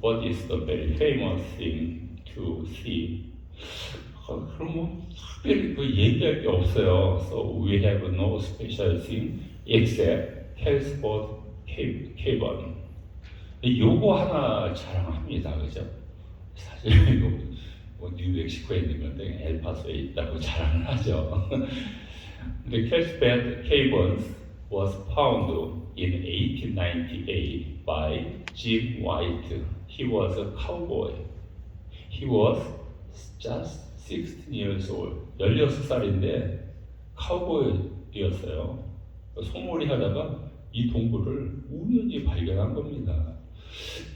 what is the very famous thing to see? 그럼 뭐 특별히 그 얘기할 게 없어요. So we have no special thing except Kelsford Cavern. 요거 하나 자랑합니다, 그죠? 사실 이거 뭐 뉴멕시코에 있는 건데 엘파소에 있다고 자랑을 하죠. The Kelsford Caverns was found in 1898 by Jim White. He was a cowboy. He was just 16 years old. 16살인데 카우보이였어요. 소몰이 하다가 이 동굴을 우연히 발견한 겁니다.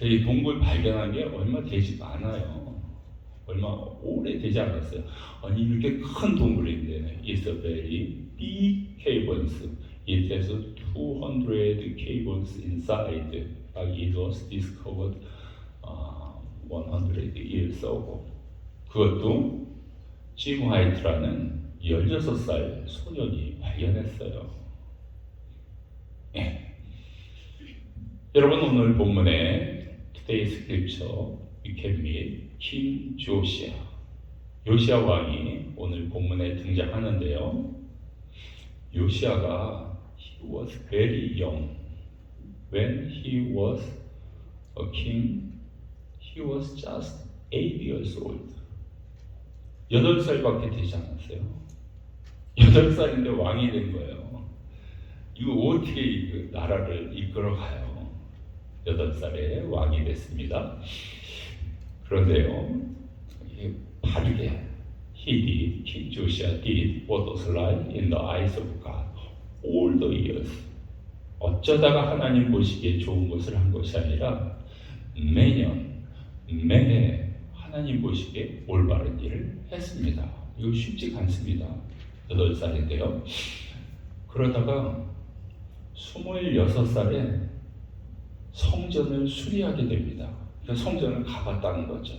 이 동굴 발견한 게 얼마 되지 않아요. 얼마 오래 되지 않았어요. 아니 이렇게 큰 동굴인데 It's a very big caverns. It has 200 caverns inside. It was discovered 100 years ago. 그것도 짐 화이트라는 16살 소년이 발견했어요. 예. 여러분 오늘 본문에 Today's Scripture we can meet King Josiah. 요시아 왕이 오늘 본문에 등장하는데요. 요시아가 he was very young. When he was a king, he was just 8 years old. 8살밖에 되지 않았어요. 8살인데 왕이 된 거예요. 이거 어떻게 이 나라를 이끌어가요? 8살에 왕이 됐습니다. 그런데요, 바르게 King Josiah did what was right in the eyes of God all the years. 어쩌다가 하나님 보시기에 좋은 것을 한 것이 아니라 매년, 매해 하나님 보시기에 올바른 일을 했습니다. 이거 쉽지 않습니다. 8살인데요. 그러다가 26살에 성전을 수리하게 됩니다. 그러니까 성전을 가봤다는 거죠.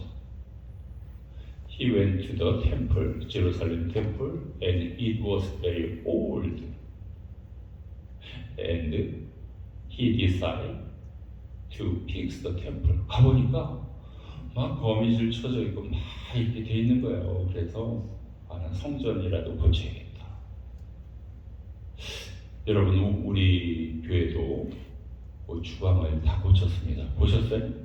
He went to the temple, Jerusalem temple, and it was very old. And he decided to fix the temple. 가보니까 막 거미줄 쳐져 있고 막 이렇게 돼 있는 거예요. 그래서 난 성전이라도 고쳐야겠다. 여러분 우리 교회도 뭐 주방을 다 고쳤습니다. 보셨어요?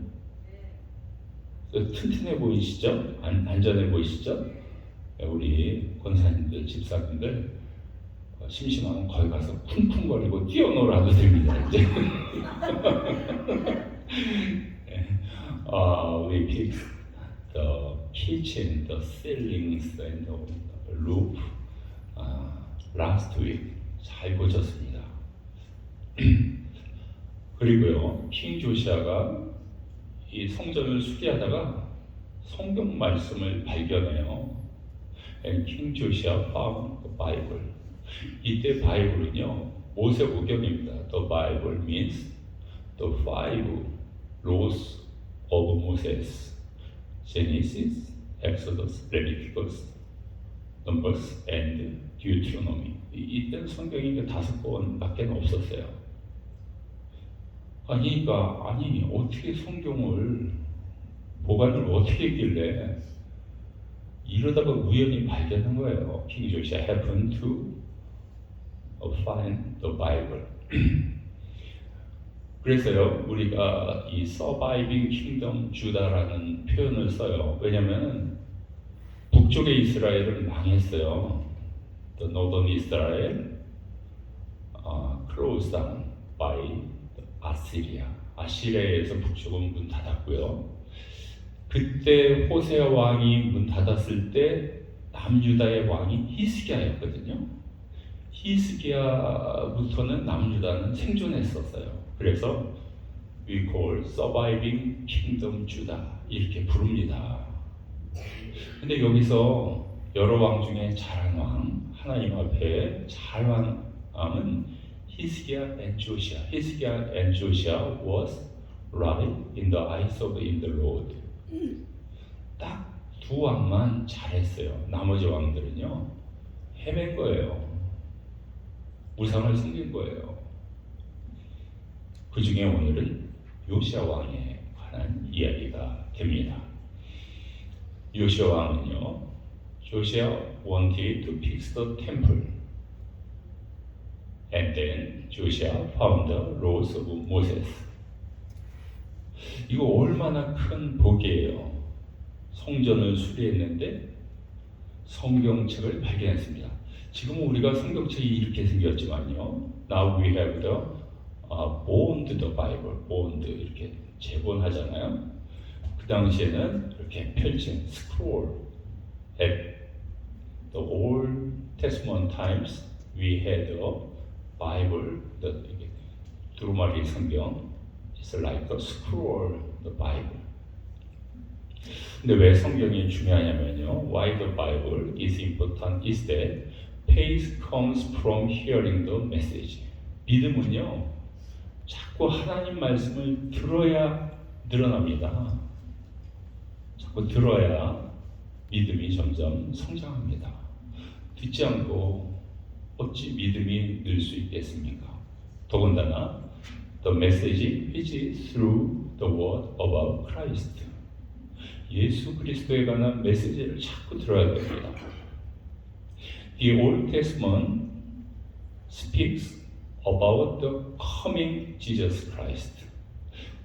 튼튼해 보이시죠? 안전해 보이시죠? 우리 권사님들, 집사님들 심심하면 거기 가서 쿵쿵거리고 뛰어놀아도 됩니다. 이제. We fixed the kitchen, the ceilings, and the roof last week. 잘 고쳤습니다. 그리고요, 킹 조시아가 이 성전을 수리하다가 성경 말씀을 발견해요. And King Josiah found the Bible. 이때 바이블은요, 모세오경입니다. The Bible means the five laws of Moses. Genesis, Exodus, Leviticus, Numbers, and Deuteronomy. 이때는 성경이 5권밖에 없었어요. 아니 어떻게 성경을 보관을 어떻게 했길래 이러다가 우연히 발견한 거예요. King Josiah happened to find the Bible. 그래서요, 우리가 이 Surviving Kingdom Judah라는 표현을 써요. 왜냐하면 북쪽의 이스라엘은 망했어요. The Northern Israel closed down by 아시리아. 아시리아에서 북쪽은 문 닫았고요. 그때 호세아 왕이 문 닫았을 때 남유다의 왕이 히스기야였거든요. 히스기야부터는 남유다는 생존했었어요. 그래서 we call surviving kingdom Judah 이렇게 부릅니다. 근데 여기서 여러 왕 중에 잘한 왕, 하나님 앞에 잘한 왕은 Hezekiah and Josiah. Hezekiah and Josiah was right in the eyes of the Lord. 딱 두 왕만 잘했어요. 나머지 왕들은요 헤맨 거예요. 우상을 섬긴 거예요. 그 중에 오늘은 요시아 왕에 관한 이야기. 이야기가 됩니다. 요시아 왕은요, Josiah wanted to fix the temple, and then Josiah found the laws of Moses. 이거 얼마나 큰 복이에요. 성전을 수리했는데 성경책을 발견했습니다. 지금 우리가 성경책이 이렇게 생겼지만요. Now we have the bound the Bible, bound 이렇게 재본하잖아요. 그 당시에는 이렇게 펼친 scroll. At the Old Testament times, we had a Bible, the 두루마리 성경. It's like a scroll, the Bible. 근데 왜 성경이 중요하냐면요. Why the Bible is important is that faith comes from hearing the message. 믿음은요, 자꾸 하나님 말씀을 들어야 늘어납니다. 자꾸 들어야 믿음이 점점 성장합니다. 듣지 않고 어찌 믿음이 늘 수 있겠습니까? 더군다나 the message is through the word about Christ. 예수 그리스도에 관한 메시지를 자꾸 들어야 됩니다. The Old Testament speaks about the coming Jesus Christ.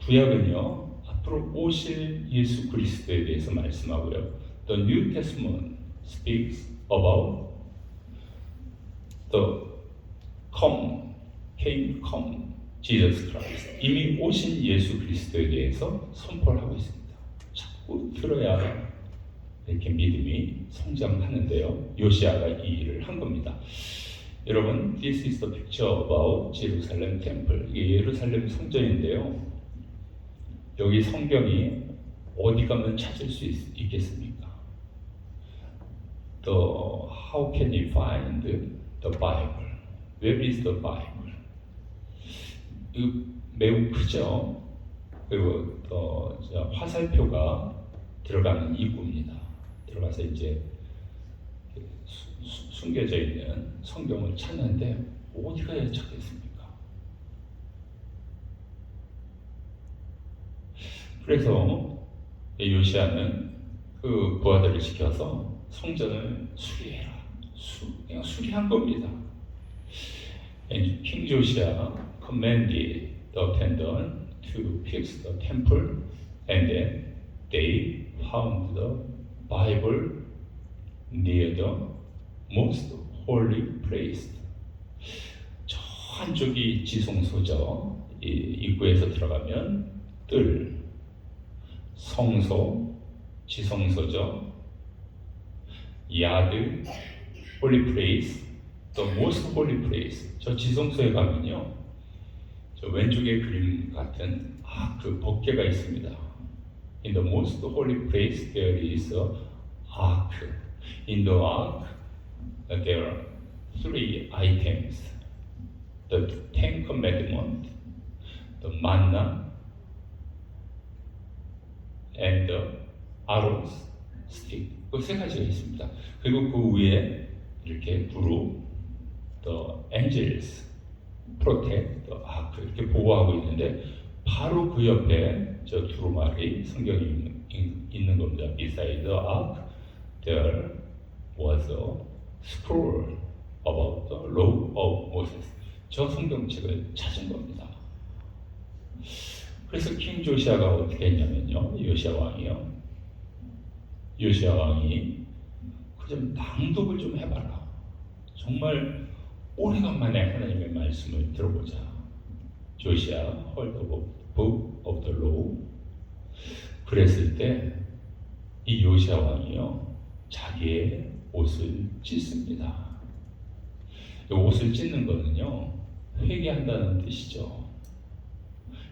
구약은요, 앞으로 오실 예수 그리스도에 대해서 말씀하고요. The New Testament speaks about the come Jesus Christ. 이미 오신 예수 그리스도에 대해서 선포를 하고 있습니다. 자꾸 들어야 이렇게 믿음이 성장하는데요. 요시아가 이 일을 한 겁니다. 여러분, this is the picture about Jerusalem temple. 이게 예루살렘 성전인데요. 여기 성경이 어디 가면 찾을 수 있겠습니까? How can you find the Bible? Where is the Bible? 매우 크죠. 그리고 화살표가 들어가는 입구입니다. 들어가서 이제 숨겨져 있는 성경을 찾는데 어디 가야 찾겠습니까? 그래서 요시아는 그 부하들을 시켜서 성전을 수리해라. 그냥 수리한 겁니다. And King Josiah commanded the attendant to fix the temple, and then they found the Bible near the most holy place. 저 한쪽이 지성소죠. 이 입구에서 들어가면 뜰, 성소, 지성소죠. 야드, holy place, the most holy place. 저 지성소에 가면요, 저 왼쪽에 그림 같은 그 법궤가 있습니다. In the most holy place there is a ark. In the ark there are 3 items: the Ten Commandments, the manna, and the Aaron's stick. 그 3가지가 있습니다. 그리고 그 위에 이렇게 부르 the angels protect the ark 이렇게 보호하고 있는데 바로 그 옆에 저 두루마리 성경이 있는 겁니다. Beside the ark there was a scroll about the law of Moses. 저 성경책을 찾은 겁니다. 그래서 킹 조시아가 어떻게 했냐면요. 요시아 왕이 그 좀 낭독을 좀 해봐라. 정말 오래간만에 하나님의 말씀을 들어보자. 조시아 heard the book of the law. 그랬을 때 이 요시아 왕이요, 자기의 옷을 찢습니다. 이 옷을 찢는 거는요, 회개한다는 뜻이죠.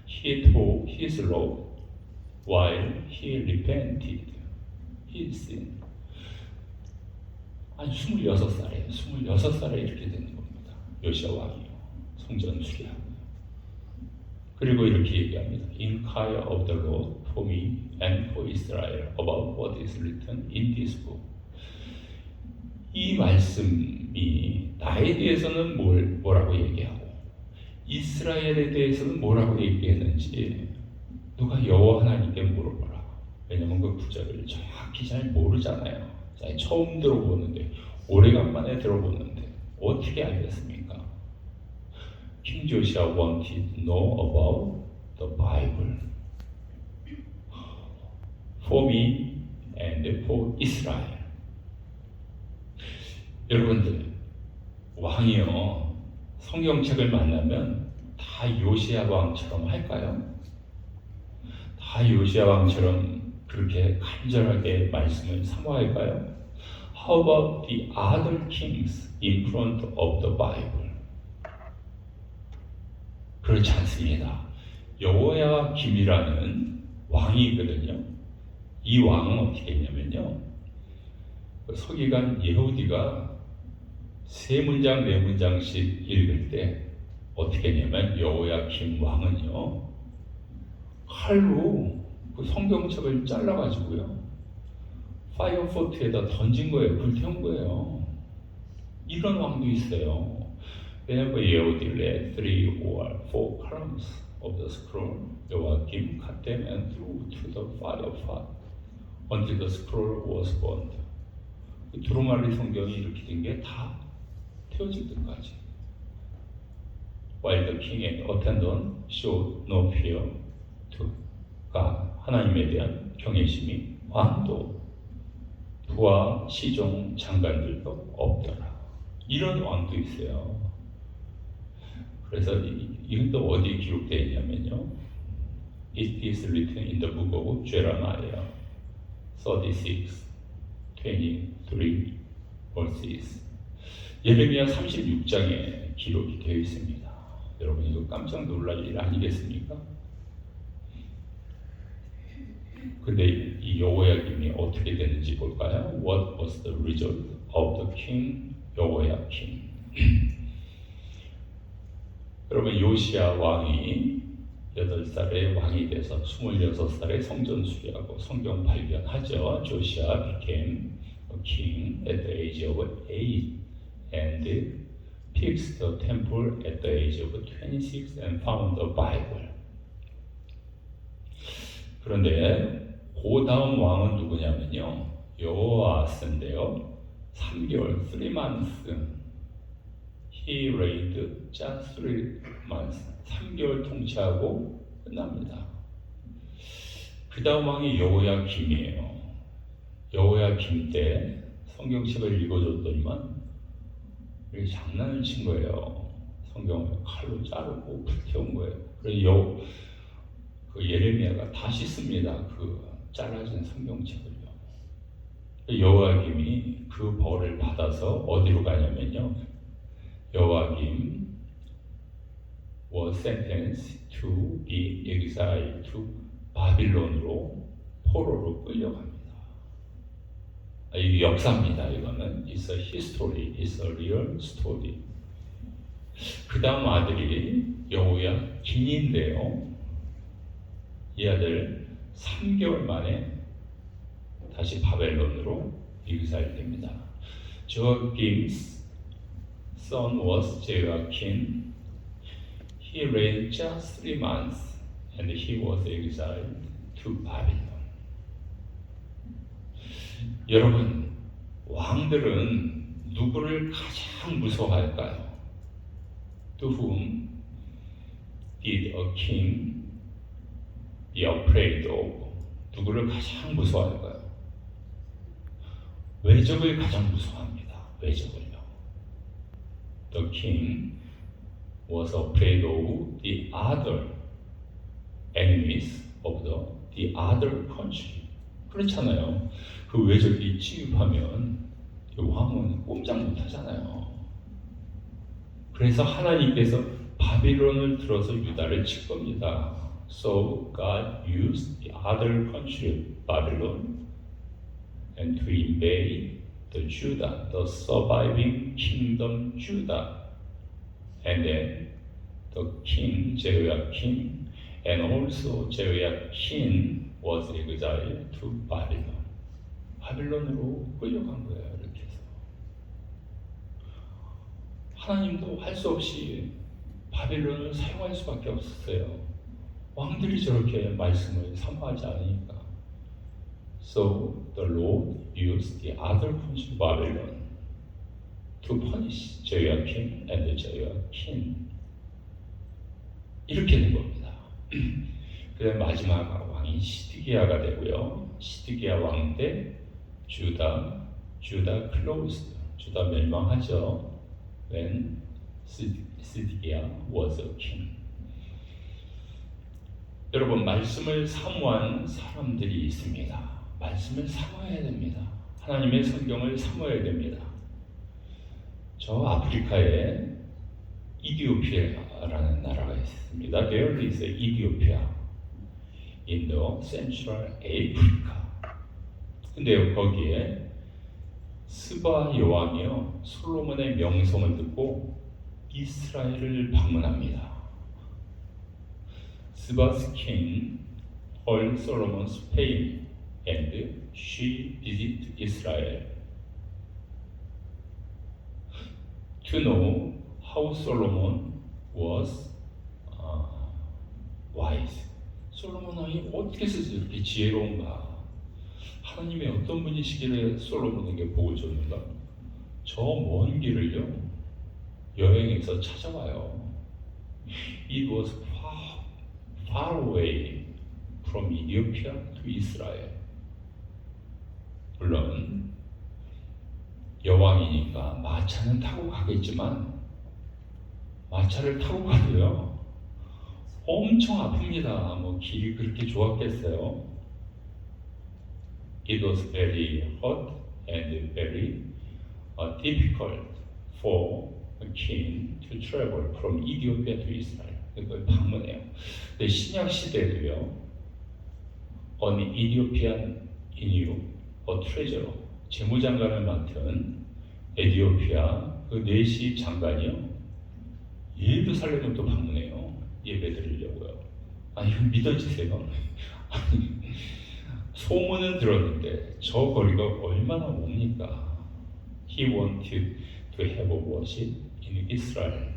He tore his robe while he repented his sin. 한 26살에 이렇게 되는 겁니다. 요시아 왕이요, 성전 수리하고. 그리고 이렇게 얘기합니다. Inquire of the Lord for me and for Israel about what is written in this book. 이 말씀이 나에 대해서는 뭐라고 얘기하고 이스라엘에 대해서는 뭐라고 얘기했는지 누가 여호와 하나님께 물어봐라. 왜냐면 그 구절을 정확히 잘 모르잖아요. 잘 처음 들어보는데, 오래간만에 들어보는데 어떻게 알겠습니까? King Josiah wanted to know about the Bible for me and for Israel. 여러분들, 왕이요, 성경책을 만나면 다 요시야 왕처럼 할까요? 다 요시야 왕처럼 그렇게 간절하게 말씀을 사모할까요? How about the other kings in front of the Bible? 그렇지 않습니다. 여호야김이라는 왕이 있거든요. 이 왕은 어떻게 했냐면요, 서기관 예후디가 세 문장 네 문장씩 읽을 때 어떻게 했냐면, 여호야김 왕은요, 칼로 그 성경책을 잘라가지고요, 파이어포트에다 던진 거예요. 불태운 거예요. 이런 왕도 있어요. Whenever Yehudi read 3 or 4 columns of the scroll, Joachim cut them and threw to the fire pot until the scroll was burned. 두루마리 성경이 이렇게 된 게 다 태워질 때까지. While the king and attendant showed no fear to God, 하나님에 대한 경외심이 왕도 부하 시종 장관들도 없더라. 이런 왕도 있어요. 그래서 이건 또 어디에 기록되어 있냐면요, It is written in the book of Jeremiah 36, 23 verses. 예레미야 36장에 기록이 되어 있습니다. 여러분, 이거 깜짝 놀랄 일 아니겠습니까? 근데 이 여호야김이 어떻게 됐는지 볼까요? What was the result of the king 여호야김? 여러분, 요시야 왕이 8살에 왕이 돼서 26살에 성전 수리하고 성경 발견하죠. 조시아 became a king at the age of 8 and fixed the temple at the age of 26 and found the Bible. 그런데 그 다음 왕은 누구냐면요, 여호아스인데요. 3개월, 3 months. He reigned just 3 months. 3개월 통치하고 끝납니다. 그 다음 왕이 여호야김이에요. 여호야김 때 성경책을 읽어줬더니만 장난을 친 거예요. 성경을 칼로 자르고 불태운 거예요. 그래서 그 예레미야가 다시 씁니다. 그 잘라진 성경책을요. 여호야김이 그 벌을 받아서 어디로 가냐면요, 여호야김 was sentenced to be exiled to 바빌론으로, 포로로 끌려갑니다. 이게 역사입니다. 이거는 It's a history, It's a real story. 그 다음 아들이 여호야긴인데요, 이 아들 3개월 만에 다시 바벨론으로 exil됩니다. Joachim's son was Joachim. He reigned just 3 months and he was exiled to Babylon. 여러분, 왕들은 누구를 가장 무서워할까요? To whom did a king be afraid of? 누구를 가장 무서워할까요? 외적을 가장 무서워합니다. 외적을요. The king was afraid of the other enemies of the other country. 그렇잖아요. 그 외적이 침입하면 왕은 꼼짝 못 하잖아요. 그래서 하나님께서 바빌론을 들어서 유다를 칠 겁니다. So God used the other country, Babylon, and to invade the Judah, the surviving kingdom Judah, and then the king Jehoiakim, and also Jehoiakim was exiled to Babylon. 바빌론으로 끌려간 거예요. 이렇게 해서 하나님도 할 수 없이 바빌론을 사용할 수밖에 없었어요. 왕들이 저렇게 말씀을 사모하지 않으니까. So the Lord used the other country Babylon to punish Joachim and Joachim. 이렇게 된 겁니다. 그다음 마지막 왕이 시드기야가 되고요. 시드기야 왕 때 주다 closed. 주다 멸망하죠. When 시드기야 was a king. 여러분, 말씀을 사모한 사람들이 있습니다. 말씀을 사모해야 됩니다. 하나님의 성경을 사모해야 됩니다. 저 아프리카에 이디오피아라는 나라가 있습니다. There is Ethiopia in the Central Africa. 근데 거기에 스바 여왕이요 솔로몬의 명성을 듣고 이스라엘을 방문합니다. Saba's king heard Solomon's fame and she visited Israel to know how Solomon was wise. 솔로몬 왕이 어떻게 해서 이렇게 지혜로운가? 하나님이 어떤 분이시길래 솔로몬에게 복을 줬는가? 저 먼 길을요 여행해서 찾아와요. It was far away from Ethiopia to Israel. 물론 여왕이니까 마차는 타고 가겠지만 마차를 타고 가도요 엄청 아픕니다. 뭐 길이 그렇게 좋았겠어요? It was very hot and very difficult for a king to travel from Ethiopia to Israel. 그걸 방문해요. 근데 신약 시대도요, an Ethiopian in you, a treasurer, 재무장관을 맡은 에디오피아 그 내시 장관이요, 예루살렘을 또 방문해요. 예배 드리려고요. 아니, 이거 믿어지세요? 아니, 소문은 들었는데 저 거리가 얼마나 멉니까? He wanted to have a worship in Israel.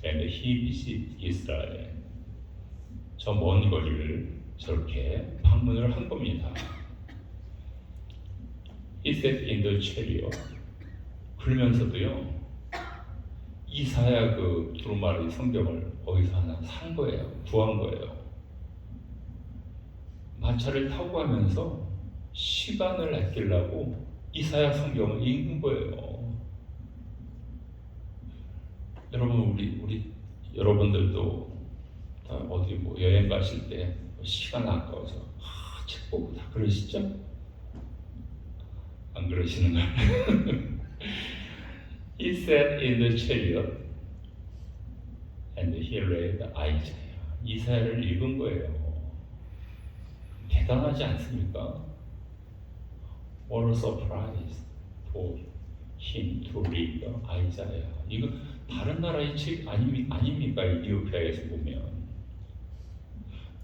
And he visited Israel. 저 먼 거리를 저렇게 방문을 한 겁니다. He sat in the chariot. 그러면서도요, 이사야 그 두루마리 성경을 어디서 하나 산 거예요. 구한 거예요. 마차를 타고 가면서 시간을 아끼려고 이사야 성경을 읽은 거예요. 여러분, 우리 여러분들도 다 어디 뭐 여행 가실 때 시간 아까워서 책 보고 다 그러시죠? 안 그러시는 거예요? He sat in the chariot and he read Isaiah. 이사야를 읽은 거예요. 대단하지 않습니까? What a surprise for him to read Isaiah. 이거 다른 나라의 책 아닙니까? 이디오피아에서 보면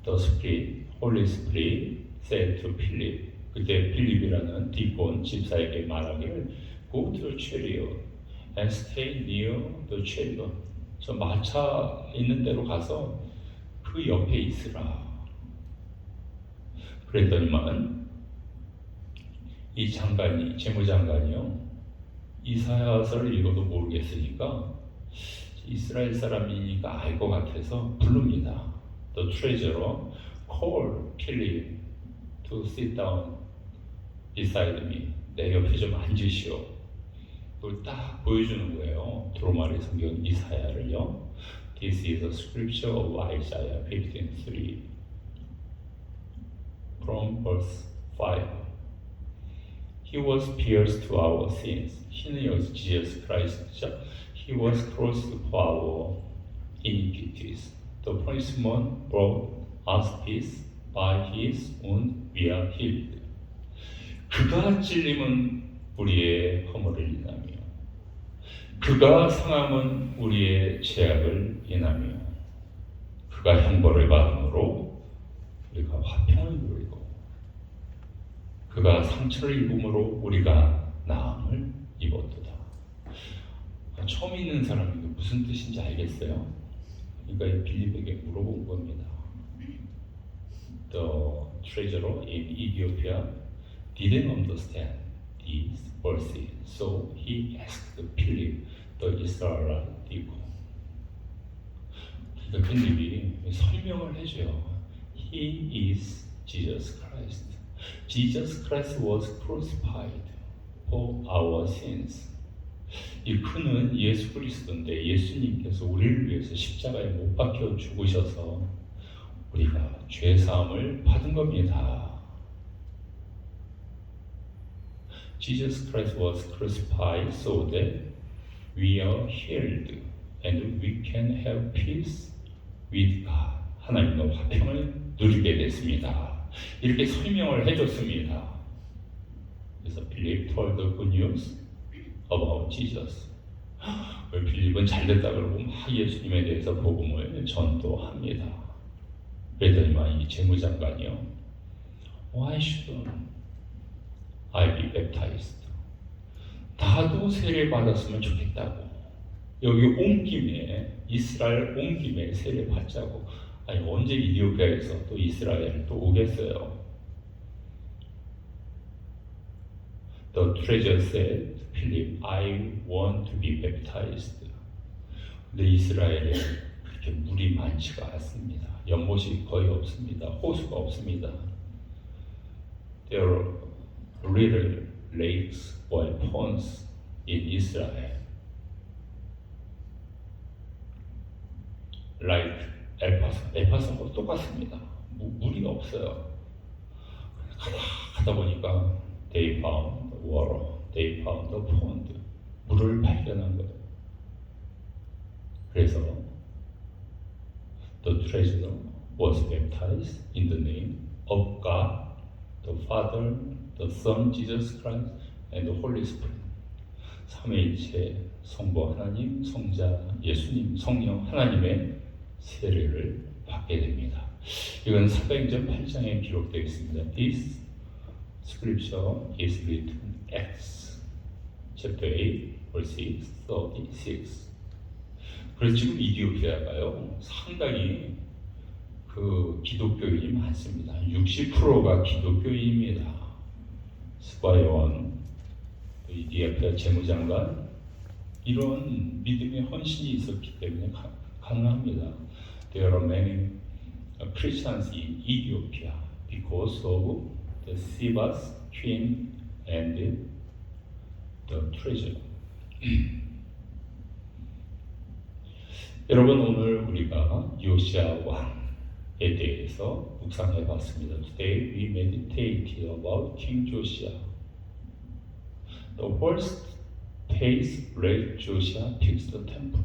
The Spirit, Holy Spirit said to Philip. 그때 필립이라는 디콘 집사에게 말하기를 Go to the chariot and stay near the chariot. 저 마차 있는 데로 가서 그 옆에 있으라. 그랬더니만 이 장관이, 재무장관이요, 이사야서를 읽어도 모르겠으니까 이스라엘 사람이니까 알 것 같아서 부릅니다. The treasurer called Philip to sit down beside me. 내 옆에 좀 앉으시오. 그걸 딱 보여주는 거예요. 두루마리 성경 이사야를요. This is a scripture of Isaiah 15:3 from verse 5. He was pierced to our sins. He는 여기서 Jesus Christ죠. He was crushed for our iniquities. The punishment brought us peace. By his wound we are healed. 그가 찔림은 우리의 허물을 인하며 그가 상함은 우리의 죄악을 인하며 그가 형벌을 받음으로 우리가 화평을 누리고 그가 상처를 입음으로 우리가 나음을 입었도다. 처음 읽는 사람이 무슨 뜻인지 알겠어요? 그러니까 빌립에게 물어본 겁니다. The treasurer in Ethiopia didn't understand these verses, so he asked Philip, the Israelite deacon. 그러니까 필립이 설명을 해줘요. He is Jesus Christ. Jesus Christ was crucified for our sins. 이 그는 예수 그리스도인데 예수님께서 우리를 위해서 십자가에 못 박혀 죽으셔서 우리가 죄 사함을 받은 겁니다. Jesus Christ was crucified so that we are healed and we can have peace with God. 하나님과 화평을 누리게 됐습니다. 이렇게 설명을 해줬습니다. 그래서 필립 told the good news about Jesus. 필립은 잘됐다 그러고 막 예수님에 대해서 복음을 전도합니다. 그랬더니만 이 재무장관이요, Why shouldn't I be baptized? 나도 세례 받았으면 좋겠다고. 여기 온 김에 이스라엘 온 김에 세례 받자고. 아니 언제 이디오피아에서 또 이스라엘 또 오겠어요? The treasurer said, Philip, I want to be baptized. 근데 이스라엘에 그렇게 물이 많지가 않습니다. 연못이 거의 없습니다. 호수가 없습니다. There are little lakes or ponds in Israel, like 엘파소하고 똑같습니다. 물이 없어요. 가다 보니까 they found water, they found the pond. 물을 발견한 거예요. 그래서 the treasurer was baptized in the name of God, the Father, the Son, Jesus Christ, and the Holy Spirit. 삼위일체 성부 하나님, 성자 예수님, 성령 하나님의 세례를 받게 됩니다. 이건 사도행전 8장에 기록되어 있습니다. This scripture is written Acts chapter 8 verse 36. 그래서 지금 이디오피아가요 상당히 그 기독교인이 많습니다. 60%가 기독교인입니다. 스바이원, 이디오피아 재무장관 이런 믿음의 헌신이 있었기 때문에 가능합니다. There are many Christians in Ethiopia because of the Sivas Queen and the treasure. 여러분 오늘 우리가 요시아 왕에 대해서 묵상해 봤습니다. Today we meditated about King Josiah. The first phase great Josiah fixed the temple.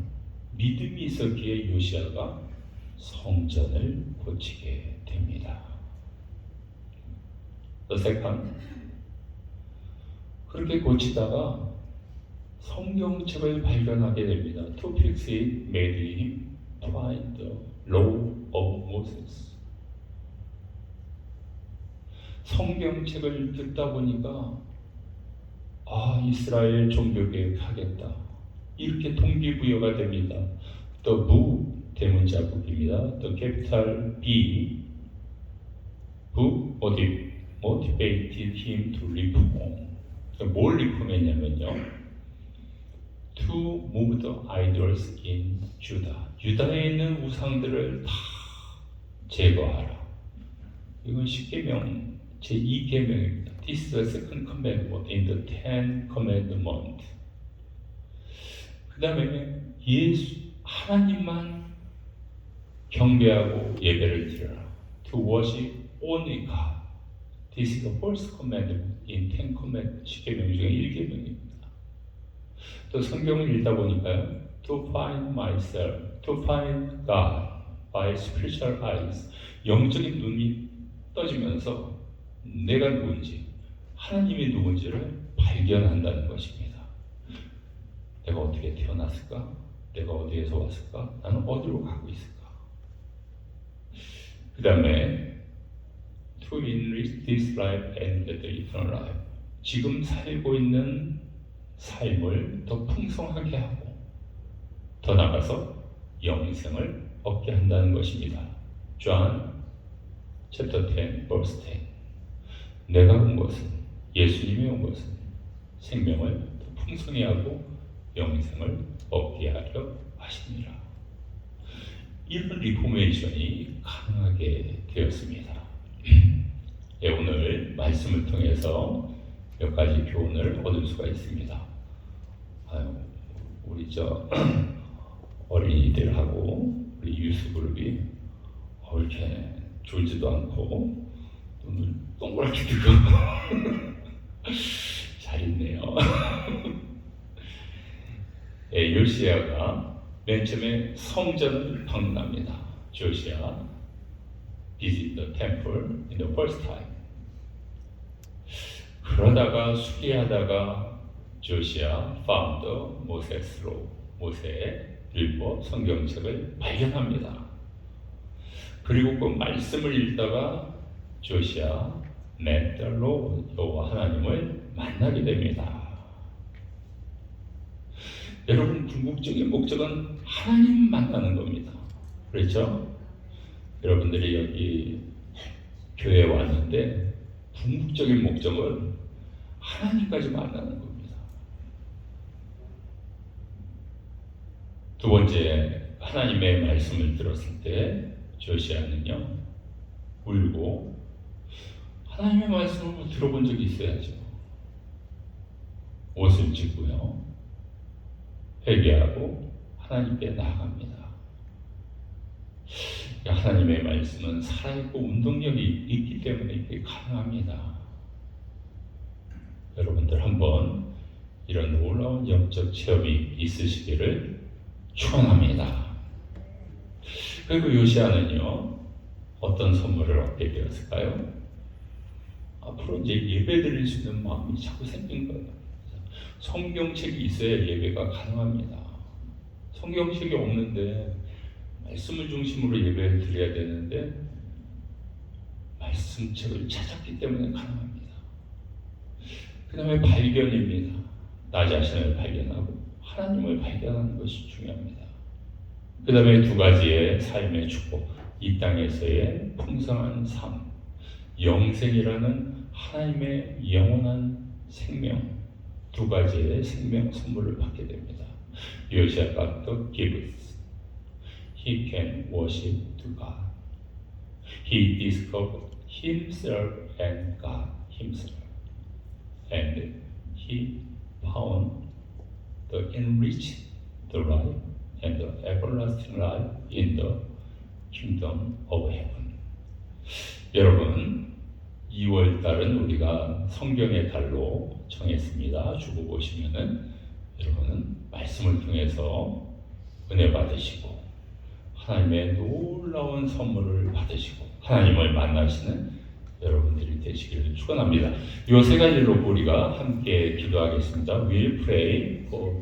믿음이 있었기에 요시아가 성전을 고치게 됩니다. The second, 그렇게 고치다가 성경책을 발견하게 됩니다. To fix it made him find the law of Moses. 성경책을 듣다 보니까 이스라엘 종교개혁 하겠다. 이렇게 동기부여가 됩니다. The book 대문자국입니다. The capital B book motivated him to reform. 뭘 리폼했냐면요. To move the idols in Judah. 유다에 있는 우상들을 다 제거하라. 이건 10계명 제2계명입니다. This is the second commandment in the 10 commandments. 그 다음에 하나님만 경배하고 예배를 드려라. To worship only God. This is the first commandment in 10 commandments. 10계명 중에 1계명입니다. 또 성경을 읽다 보니까요. To find myself, to find God by spiritual eyes. 영적인 눈이 떠지면서 내가 누군지, 하나님이 누군지를 발견한다는 것입니다. 내가 어떻게 태어났을까? 내가 어디에서 왔을까? 나는 어디로 가고 있을까? 그 다음에 to enrich this life and get the eternal life. 지금 살고 있는 삶을 더 풍성하게 하고 더 나아가서 영생을 얻게 한다는 것입니다. John chapter 10 verse 10. 내가 온 것은 예수님이 온 것은 생명을 더 풍성히 하고 영생을 얻게 하려 하십니다. 이런 리포메이션이 가능하게 되었습니다. 예, 오늘 말씀을 통해서 몇 가지 교훈을 얻을 수가 있습니다. 우리 어린이들하고 우리 유스그룹이 이렇게 졸지도 않고 눈을 동그랗게 뜨고 잘 있네요. 예, 요시야가 맨 처음에 성전을 방문합니다. 조시아 visit the temple in the first time. 그러다가 수리하다가 조시아 found Moses law, 모세의 율법 성경책을 발견합니다. 그리고 그 말씀을 읽다가 조시아 met the Lord, 여호와 하나님을 만나게 됩니다. 여러분, 궁극적인 목적은 하나님 만나는 겁니다. 그렇죠? 여러분들이 여기 교회에 왔는데 궁극적인 목적은 하나님까지 만나는 겁니다. 두 번째, 하나님의 말씀을 들었을 때 조시아는요 울고, 하나님의 말씀을 들어본 적이 있어야죠. 옷을 찢고요 회개하고 하나님께 나아갑니다. 하나님의 말씀은 살아있고 운동력이 있기 때문에 이게 가능합니다. 여러분들 한번 이런 놀라운 영적 체험이 있으시기를 축원합니다. 그리고 요시아는요 어떤 선물을 얻게 되었을까요? 앞으로 이제 예배 드릴 수 있는 마음이 자꾸 생긴 거예요. 성경책이 있어야 예배가 가능합니다. 성경책이 없는데 말씀을 중심으로 예배를 드려야 되는데 말씀책을 찾았기 때문에 가능합니다. 그 다음에 발견입니다. 나 자신을 발견하고 하나님을 발견하는 것이 중요합니다. 그 다음에 두 가지의 삶의 축복, 이 땅에서의 풍성한 삶, 영생이라는 하나님의 영원한 생명, 두 가지의 생명 선물을 받게 됩니다. 요시아 got the gifts. He can worship to God. He discovered himself and God himself. And he found the enriched the life and the everlasting life in the kingdom of heaven. 여러분, 2월 달은 우리가 성경의 달로 정했습니다. 주보 보시면은 여러분은 말씀을 통해서 은혜 받으시고 하나님의 놀라운 선물을 받으시고 하나님을 만나시는 여러분들이 되시기를 축원합니다. 이 세 가지로 우리가 함께 기도하겠습니다. We'll pray for